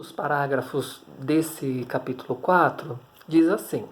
Os parágrafos desse capítulo 4 diz assim: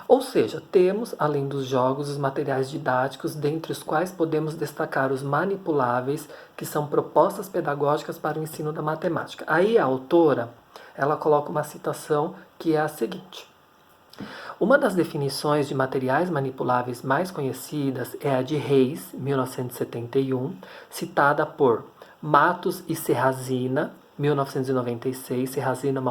ou seja, temos, além dos jogos, os materiais didáticos, dentre os quais podemos destacar os manipuláveis, que são propostas pedagógicas para o ensino da matemática. Aí a autora, ela coloca uma citação que é a seguinte: uma das definições de materiais manipuláveis mais conhecidas é a de Reis, 1971, citada por Matos e Serrazina, 1996. Serrazina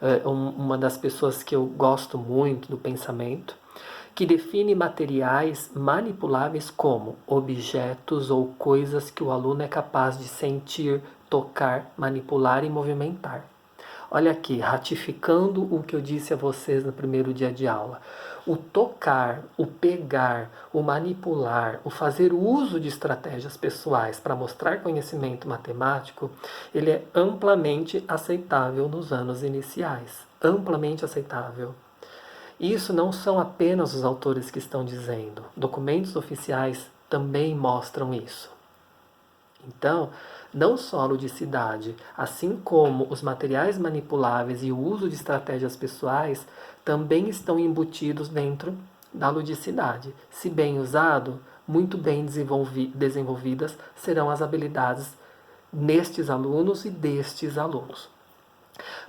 é uma das pessoas que eu gosto muito do pensamento, que define materiais manipuláveis como objetos ou coisas que o aluno é capaz de sentir, tocar, manipular e movimentar. Olha aqui, ratificando o que eu disse a vocês no primeiro dia de aula. O tocar, o pegar, o manipular, o fazer uso de estratégias pessoais para mostrar conhecimento matemático, ele é amplamente aceitável nos anos iniciais. Amplamente aceitável. Isso não são apenas os autores que estão dizendo. Documentos oficiais também mostram isso. Então, não só a ludicidade, assim como os materiais manipuláveis e o uso de estratégias pessoais, também estão embutidos dentro da ludicidade. Se bem usado, muito bem desenvolvidas serão as habilidades nestes alunos e destes alunos.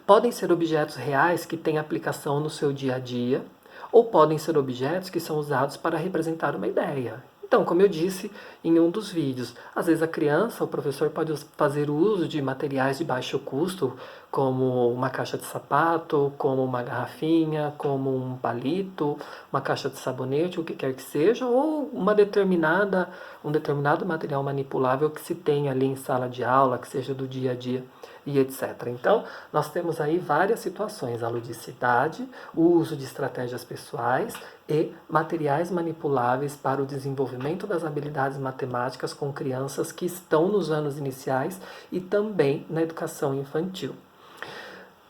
Podem ser objetos reais que têm aplicação no seu dia a dia, ou podem ser objetos que são usados para representar uma ideia. Então, como eu disse em um dos vídeos, às vezes a criança, o professor pode fazer uso de materiais de baixo custo, como uma caixa de sapato, como uma garrafinha, como um palito, uma caixa de sabonete, o que quer que seja, ou um determinado material manipulável que se tem ali em sala de aula, que seja do dia a dia e etc. Então, nós temos aí várias situações: a ludicidade, o uso de estratégias pessoais e materiais manipuláveis para o desenvolvimento das habilidades matemáticas com crianças que estão nos anos iniciais e também na educação infantil.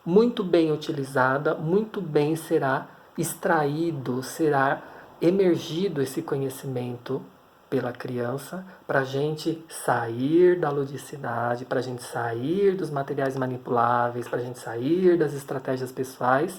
Muito bem utilizada, muito bem será extraído, será emergido esse conhecimento pela criança, para a gente sair da ludicidade, para a gente sair dos materiais manipuláveis, para a gente sair das estratégias pessoais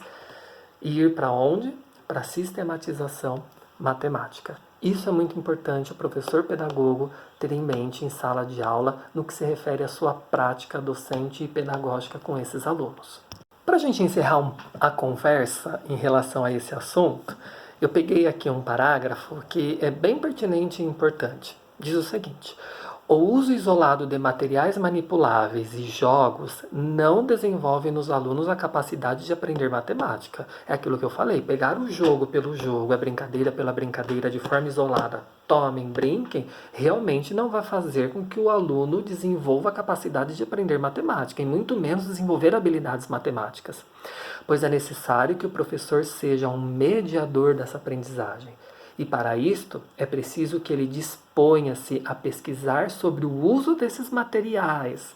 e ir para onde? Para a sistematização matemática. Isso é muito importante o professor pedagogo ter em mente em sala de aula no que se refere à sua prática docente e pedagógica com esses alunos. Para a gente encerrar a conversa em relação a esse assunto, eu peguei aqui um parágrafo que é bem pertinente e importante. Diz o seguinte: o uso isolado de materiais manipuláveis e jogos não desenvolve nos alunos a capacidade de aprender matemática. É aquilo que eu falei: pegar o jogo pelo jogo, a brincadeira pela brincadeira de forma isolada, tomem, brinquem, realmente não vai fazer com que o aluno desenvolva a capacidade de aprender matemática, e muito menos desenvolver habilidades matemáticas. Pois é necessário que o professor seja um mediador dessa aprendizagem. E para isto, é preciso que ele disponha-se a pesquisar sobre o uso desses materiais,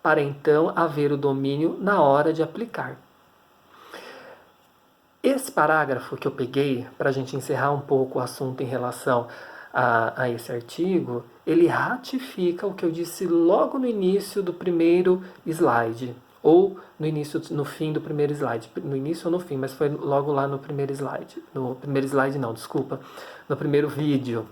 para então haver o domínio na hora de aplicar. Esse parágrafo que eu peguei, para a gente encerrar um pouco o assunto em relação a esse artigo, ele ratifica o que eu disse logo no início do primeiro slide, ou no fim do primeiro slide. No início ou no fim, mas foi logo lá no primeiro slide. No primeiro slide não, desculpa. No primeiro vídeo.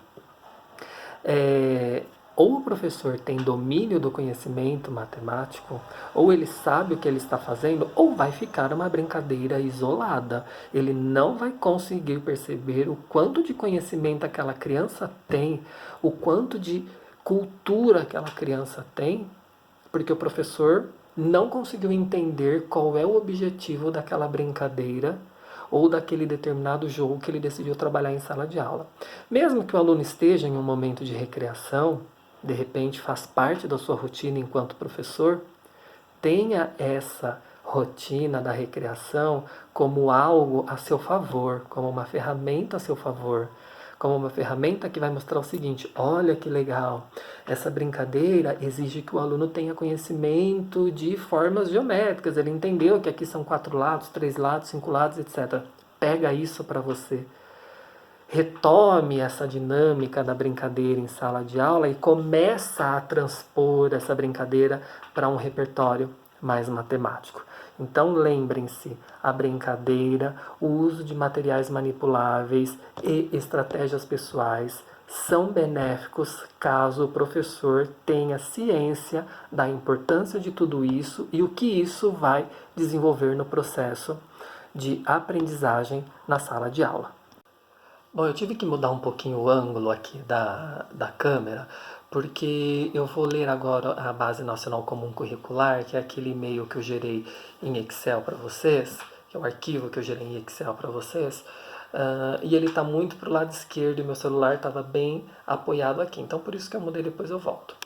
Ou o professor tem domínio do conhecimento matemático, ou ele sabe o que ele está fazendo, ou vai ficar uma brincadeira isolada. Ele não vai conseguir perceber o quanto de conhecimento aquela criança tem, o quanto de cultura aquela criança tem, porque o professor não conseguiu entender qual é o objetivo daquela brincadeira ou daquele determinado jogo que ele decidiu trabalhar em sala de aula. Mesmo que o aluno esteja em um momento de recreação, de repente faz parte da sua rotina enquanto professor, tenha essa rotina da recreação como algo a seu favor, como uma ferramenta a seu favor, como uma ferramenta que vai mostrar o seguinte: olha que legal, essa brincadeira exige que o aluno tenha conhecimento de formas geométricas, ele entendeu que aqui são 4 lados, 3 lados, 5 lados, etc. Pega isso para você. Retome essa dinâmica da brincadeira em sala de aula e começa a transpor essa brincadeira para um repertório mais matemático. Então lembrem-se, a brincadeira, o uso de materiais manipuláveis e estratégias pessoais são benéficos caso o professor tenha ciência da importância de tudo isso e o que isso vai desenvolver no processo de aprendizagem na sala de aula. Bom, eu tive que mudar um pouquinho o ângulo aqui da câmera, porque eu vou ler agora a Base Nacional Comum Curricular, que é aquele e-mail que eu gerei em Excel para vocês, que é o arquivo que eu gerei em Excel para vocês, e ele está muito para o lado esquerdo e meu celular estava bem apoiado aqui, então por isso que eu mudei, depois eu volto.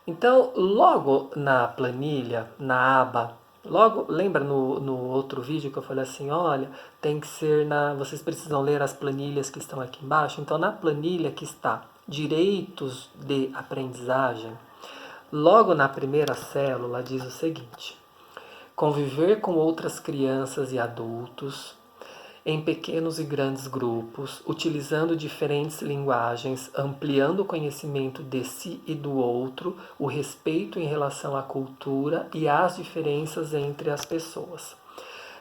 Então, logo na planilha, na aba, logo, lembra no outro vídeo que eu falei assim, olha, tem que ser vocês precisam ler as planilhas que estão aqui embaixo. Então, na planilha que está direitos de aprendizagem, logo na primeira célula diz o seguinte: conviver com outras crianças e adultos em pequenos e grandes grupos, utilizando diferentes linguagens, ampliando o conhecimento de si e do outro, o respeito em relação à cultura e às diferenças entre as pessoas.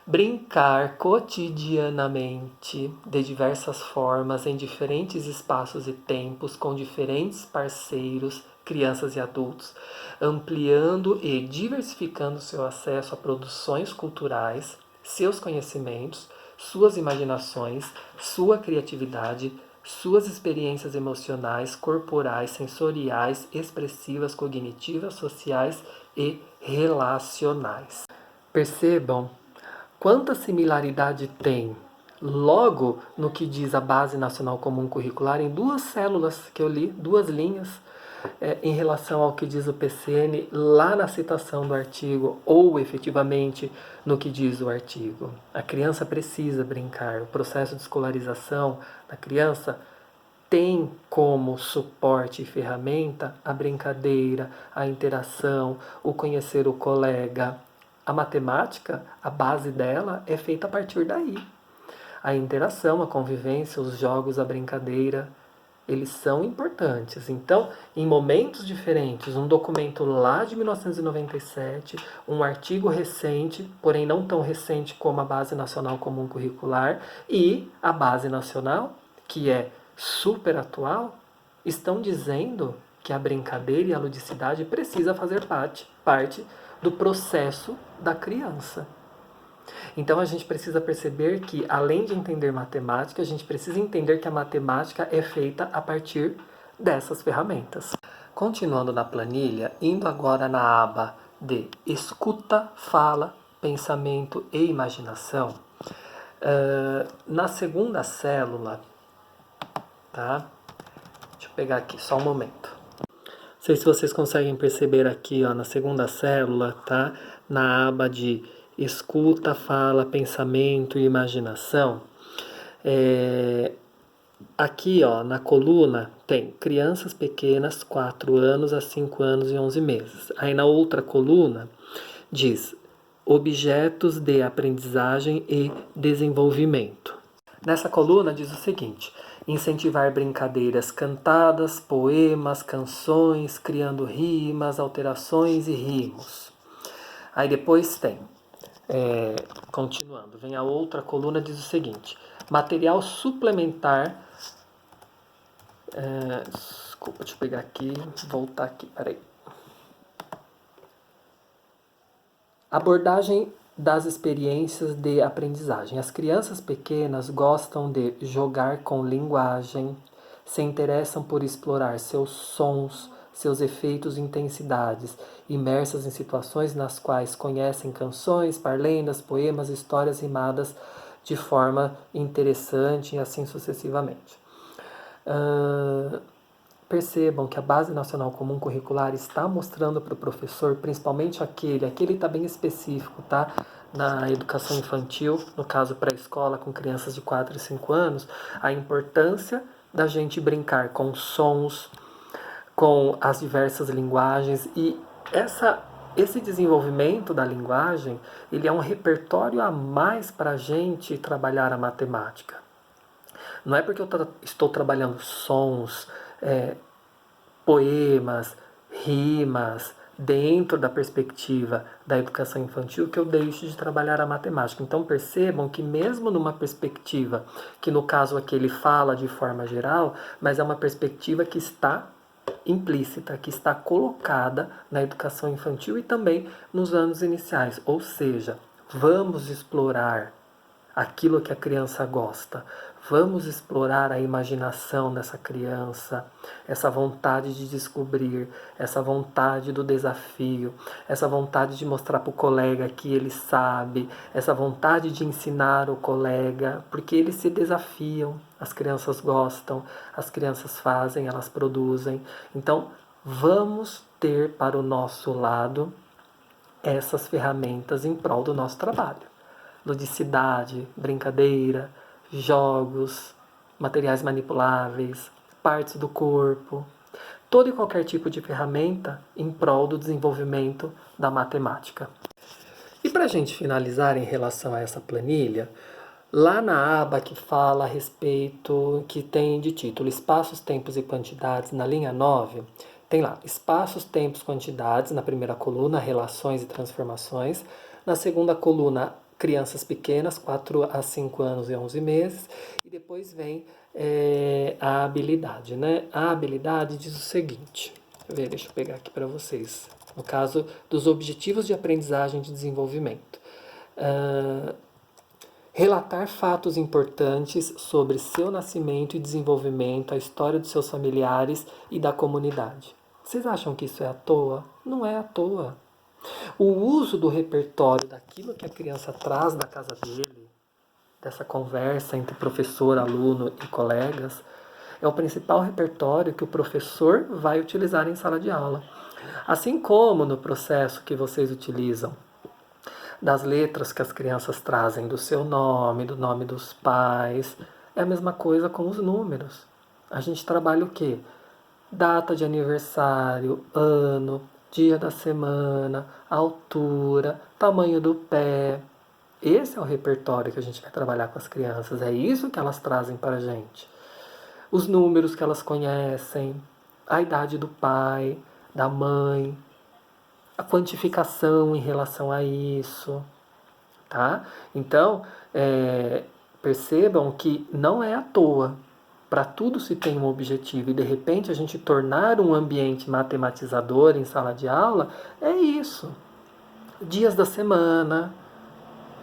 Brincar cotidianamente de diversas formas, em diferentes espaços e tempos, com diferentes parceiros, crianças e adultos, ampliando e diversificando seu acesso a produções culturais, seus conhecimentos, suas imaginações, sua criatividade, suas experiências emocionais, corporais, sensoriais, expressivas, cognitivas, sociais e relacionais. Percebam quanta similaridade tem logo no que diz a Base Nacional Comum Curricular em duas células que eu li, duas linhas, em relação ao que diz o PCN lá na citação do artigo ou efetivamente no que diz o artigo. A criança precisa brincar. O processo de escolarização da criança tem como suporte e ferramenta a brincadeira, a interação, o conhecer o colega. A matemática, a base dela é feita a partir daí. A interação, a convivência, os jogos, a brincadeira, eles são importantes. Então, em momentos diferentes, um documento lá de 1997, um artigo recente, porém não tão recente como a Base Nacional Comum Curricular, e a Base Nacional, que é super atual, estão dizendo que a brincadeira e a ludicidade precisa fazer parte do processo da criança. Então a gente precisa perceber que, além de entender matemática, a gente precisa entender que a matemática é feita a partir dessas ferramentas. Continuando na planilha, indo agora na aba de escuta, fala, pensamento e imaginação, na segunda célula, tá? Deixa eu pegar aqui, só um momento. Não sei se vocês conseguem perceber aqui, ó, na segunda célula, tá? Na aba de escuta, fala, pensamento e imaginação. Aqui, ó, na coluna tem crianças pequenas, 4 anos a 5 anos e 11 meses. Aí na outra coluna diz objetos de aprendizagem e desenvolvimento. Nessa coluna diz o seguinte: incentivar brincadeiras cantadas, poemas, canções, criando rimas, alterações e rimos. Aí depois tem, continuando, vem a outra coluna, diz o seguinte: material suplementar. Desculpa, deixa eu pegar aqui, voltar aqui, peraí. Abordagem das experiências de aprendizagem. As crianças pequenas gostam de jogar com linguagem, se interessam por explorar seus sons, seus efeitos e intensidades, imersas em situações nas quais conhecem canções, parlendas, poemas, histórias rimadas de forma interessante e assim sucessivamente. Percebam que a Base Nacional Comum Curricular está mostrando para o professor, principalmente aquele está bem específico, tá? Na educação infantil, no caso pré-escola, com crianças de 4 e 5 anos, a importância da gente brincar com sons, com as diversas linguagens, e esse desenvolvimento da linguagem, ele é um repertório a mais para a gente trabalhar a matemática. Não é porque eu estou trabalhando sons, poemas, rimas, dentro da perspectiva da educação infantil que eu deixo de trabalhar a matemática. Então percebam que mesmo numa perspectiva, que no caso aqui ele fala de forma geral, mas é uma perspectiva que está implícita, que está colocada na educação infantil e também nos anos iniciais. Ou seja, vamos explorar aquilo que a criança gosta. Vamos explorar a imaginação dessa criança, essa vontade de descobrir, essa vontade do desafio, essa vontade de mostrar para o colega que ele sabe, essa vontade de ensinar o colega, porque eles se desafiam, as crianças gostam, as crianças fazem, elas produzem. Então, vamos ter para o nosso lado essas ferramentas em prol do nosso trabalho. Ludicidade, brincadeira, jogos, materiais manipuláveis, partes do corpo, todo e qualquer tipo de ferramenta em prol do desenvolvimento da matemática. E para a gente finalizar em relação a essa planilha, lá na aba que fala a respeito, que tem de título Espaços, Tempos e Quantidades, na linha 9, tem lá Espaços, Tempos, Quantidades, na primeira coluna, Relações e Transformações, na segunda coluna, Crianças pequenas, 4 a 5 anos e 11 meses, e depois vem a habilidade, né? A habilidade diz o seguinte, deixa eu pegar aqui para vocês, no caso dos objetivos de aprendizagem e de desenvolvimento. Relatar fatos importantes sobre seu nascimento e desenvolvimento, a história dos seus familiares e da comunidade. Vocês acham que isso é à toa? Não é à toa. O uso do repertório daquilo que a criança traz da casa dele, dessa conversa entre professor, aluno e colegas, é o principal repertório que o professor vai utilizar em sala de aula. Assim como no processo que vocês utilizam das letras que as crianças trazem do seu nome, do nome dos pais, é a mesma coisa com os números. A gente trabalha o quê? Data de aniversário, ano, dia da semana, altura, tamanho do pé. Esse é o repertório que a gente vai trabalhar com as crianças. É isso que elas trazem para a gente. Os números que elas conhecem, a idade do pai, da mãe, a quantificação em relação a isso. Tá? Então, percebam que não é à toa. Para tudo se tem um objetivo e de repente a gente tornar um ambiente matematizador em sala de aula é isso. Dias da semana,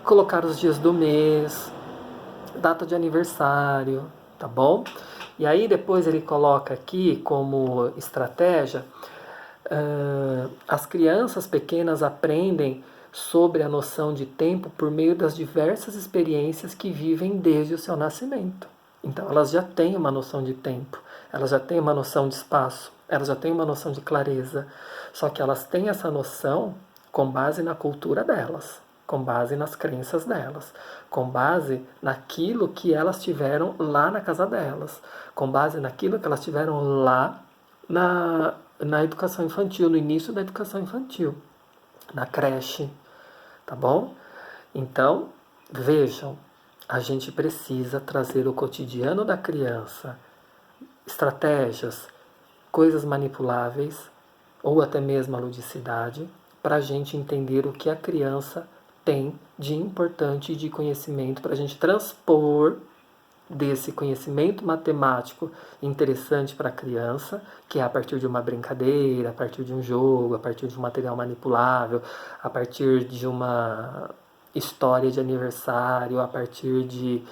colocar os dias do mês, data de aniversário, tá bom? E aí depois ele coloca aqui como estratégia, as crianças pequenas aprendem sobre a noção de tempo por meio das diversas experiências que vivem desde o seu nascimento. Então elas já têm uma noção de tempo, elas já têm uma noção de espaço, elas já têm uma noção de clareza, só que elas têm essa noção com base na cultura delas, com base nas crenças delas, com base naquilo que elas tiveram lá na casa delas, com base naquilo que elas tiveram lá na educação infantil, no início da educação infantil, na creche, tá bom? Então, vejam, a gente precisa trazer o cotidiano da criança, estratégias, coisas manipuláveis, ou até mesmo a ludicidade, para a gente entender o que a criança tem de importante e de conhecimento, para a gente transpor desse conhecimento matemático interessante para a criança, que é a partir de uma brincadeira, a partir de um jogo, a partir de um material manipulável, a partir de uma história de aniversário, a partir de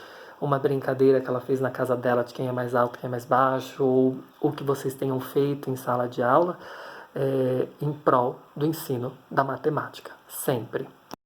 uma brincadeira que ela fez na casa dela de quem é mais alto, quem é mais baixo, ou o que vocês tenham feito em sala de aula, em prol do ensino da matemática, sempre.